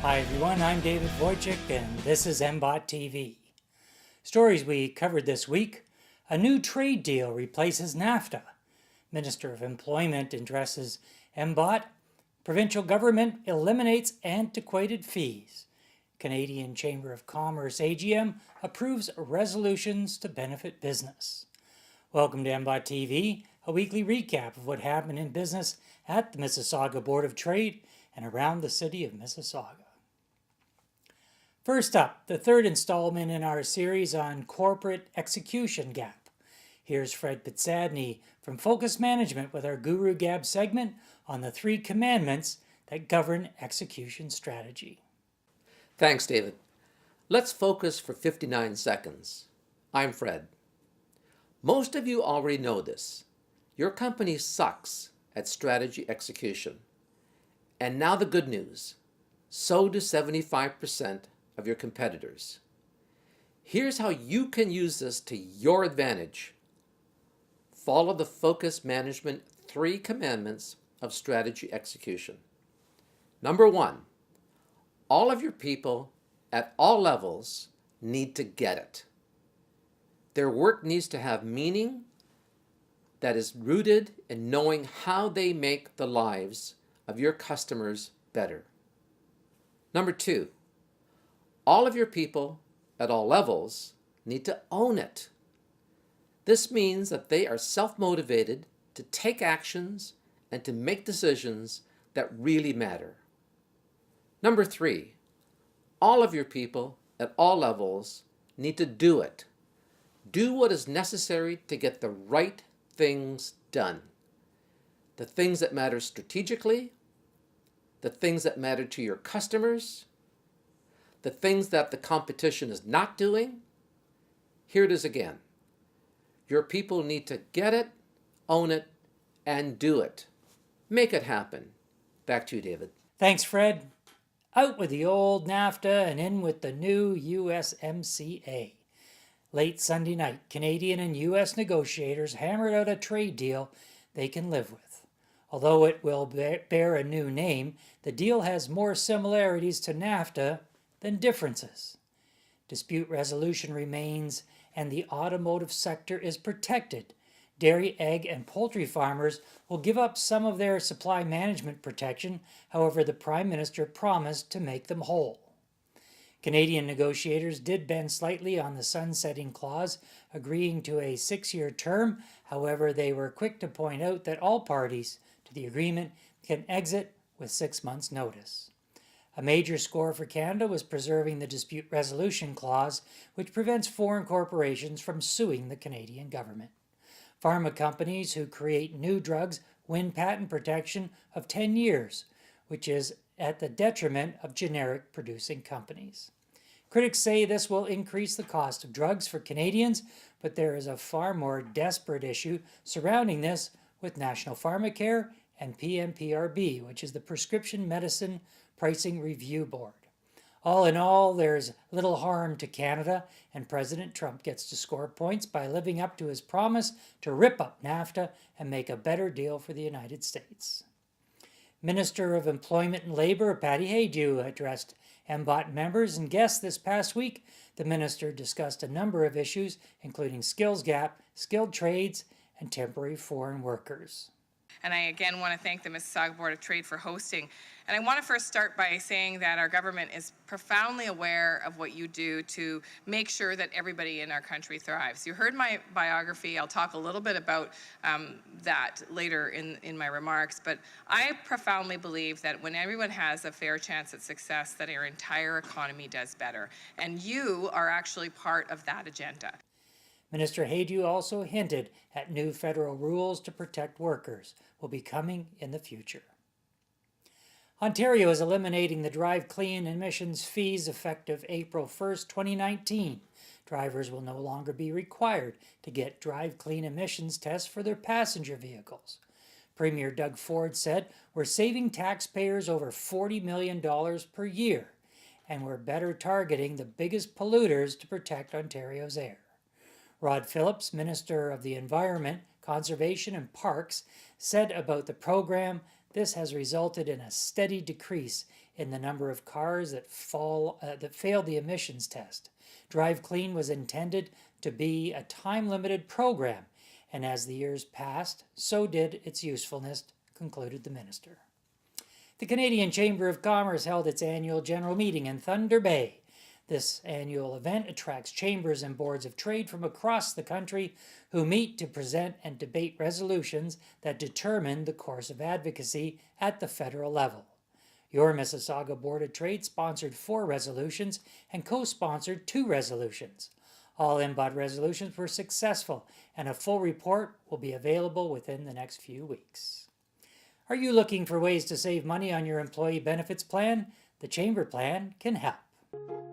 Hi everyone, I'm David Wojcik and this is MBOT TV. Stories we covered this week: a new trade deal replaces NAFTA. Minister of Employment addresses MBOT. Provincial government eliminates antiquated fees. Canadian Chamber of Commerce AGM approves resolutions to benefit business. Welcome to MBOT TV, a weekly recap of what happened in business at the Mississauga Board of Trade and around the city of Mississauga. First up, the third installment in our series on corporate execution gap. Here's Fred Pitsadny from Focus Management with our Guru Gab segment on the 3 commandments that govern execution strategy. Thanks, David. Let's focus for 59 seconds. I'm Fred. Most of you already know this. Your company sucks at strategy execution. And now the good news. So do 75% of your competitors. Here's how you can use this to your advantage. Follow the Focus Management 3 commandments of strategy execution. Number 1, all of your people at all levels need to get it. Their work needs to have meaning that is rooted in knowing how they make the lives of your customers better. Number 2, all of your people at all levels need to own it. This means that they are self-motivated to take actions and to make decisions that really matter. Number 3, all of your people at all levels need to do it. Do what is necessary to get the right things done. The things that matter strategically, the things that matter to your customers, the things that the competition is not doing. Here it is again. Your people need to get it, own it, and do it. Make it happen. Back to you, David. Thanks, Fred. Out with the old NAFTA and in with the new USMCA. Late Sunday night, Canadian and U.S. negotiators hammered out a trade deal they can live with. Although it will bear a new name, the deal has more similarities to NAFTA than differences. Dispute resolution remains, and the automotive sector is protected. Dairy, egg, and poultry farmers will give up some of their supply management protection. However, the Prime Minister promised to make them whole. Canadian negotiators did bend slightly on the sunsetting clause, agreeing to a 6-year term. However, they were quick to point out that all parties to the agreement can exit with 6 months' notice. A major score for Canada was preserving the dispute resolution clause, which prevents foreign corporations from suing the Canadian government. Pharma companies who create new drugs win patent protection of 10 years, which is at the detriment of generic producing companies. Critics say this will increase the cost of drugs for Canadians, but there is a far more desperate issue surrounding this with National Pharmacare and PMPRB, which is the Prescription Medicine Pricing Review Board. All in all, there's little harm to Canada, and President Trump gets to score points by living up to his promise to rip up NAFTA and make a better deal for the United States. Minister of Employment and Labor Patty Haydu addressed MBOT members and guests this past week. The minister discussed a number of issues, including skills gap, skilled trades, and temporary foreign workers. And I again want to thank the Mississauga Board of Trade for hosting. And I want to first start by saying that our government is profoundly aware of what you do to make sure that everybody in our country thrives. You heard my biography. I'll talk a little bit about that later in my remarks. But I profoundly believe that when everyone has a fair chance at success, that our entire economy does better. And you are actually part of that agenda. Minister Haydu also hinted at new federal rules to protect workers will be coming in the future. Ontario is eliminating the Drive Clean emissions fees effective April 1st, 2019. Drivers will no longer be required to get Drive Clean emissions tests for their passenger vehicles. Premier Doug Ford said, "We're saving taxpayers over $40 million per year, and we're better targeting the biggest polluters to protect Ontario's air." Rod Phillips, Minister of the Environment, Conservation and Parks, said about the program, "This has resulted in a steady decrease in the number of cars that failed the emissions test. Drive Clean was intended to be a time-limited program, and as the years passed, so did its usefulness, concluded the minister. The Canadian Chamber of Commerce held its annual general meeting in Thunder Bay. This annual event attracts chambers and boards of trade from across the country who meet to present and debate resolutions that determine the course of advocacy at the federal level. Your Mississauga Board of Trade sponsored 4 resolutions and co-sponsored 2 resolutions. All MBOT resolutions were successful, and a full report will be available within the next few weeks. Are you looking for ways to save money on your employee benefits plan? The Chamber Plan can help.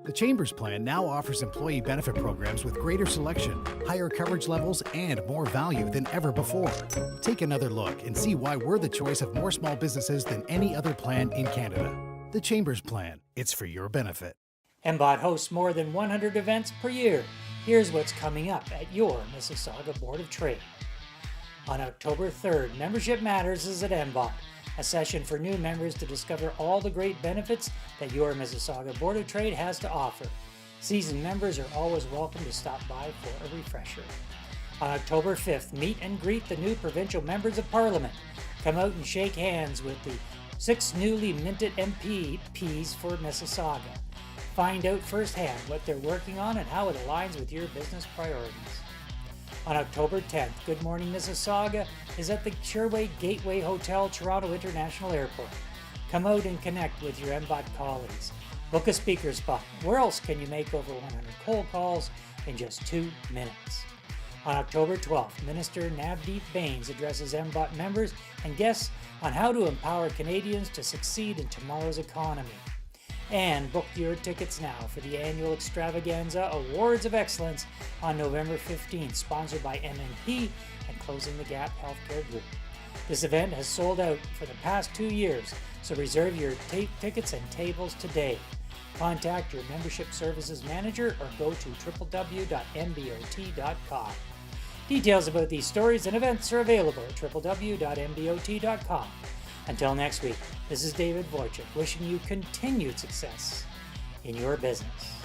The Chamber's plan now offers employee benefit programs with greater selection, higher coverage levels, and more value than ever before. Take another look and see why we're the choice of more small businesses than any other plan in Canada. The Chamber's plan, it's for your benefit. MBOT hosts more than 100 events per year. Here's what's coming up at your Mississauga Board of Trade. On October 3rd, Membership Matters is at MBOT, a session for new members to discover all the great benefits that your Mississauga Board of Trade has to offer. Seasoned members are always welcome to stop by for a refresher. On October 5th, meet and greet the new provincial members of Parliament. Come out and shake hands with the 6 newly minted MPs for Mississauga. Find out firsthand what they're working on and how it aligns with your business priorities. On October 10th, Good Morning Mississauga is at the Sherway Gateway Hotel, Toronto International Airport. Come out and connect with your MBOT colleagues. Book a speaker spot. Where else can you make over 100 cold calls in just 2 minutes? On October 12th, Minister Navdeep Bains addresses MBOT members and guests on how to empower Canadians to succeed in tomorrow's economy. And book your tickets now for the annual Extravaganza Awards of Excellence on November 15th, sponsored by MNP and Closing the Gap Healthcare Group. This event has sold out for the past 2 years, so reserve your tickets and tables today. Contact your membership services manager or go to www.mbot.com. Details about these stories and events are available at www.mbot.com. Until next week, this is David Wojcik wishing you continued success in your business.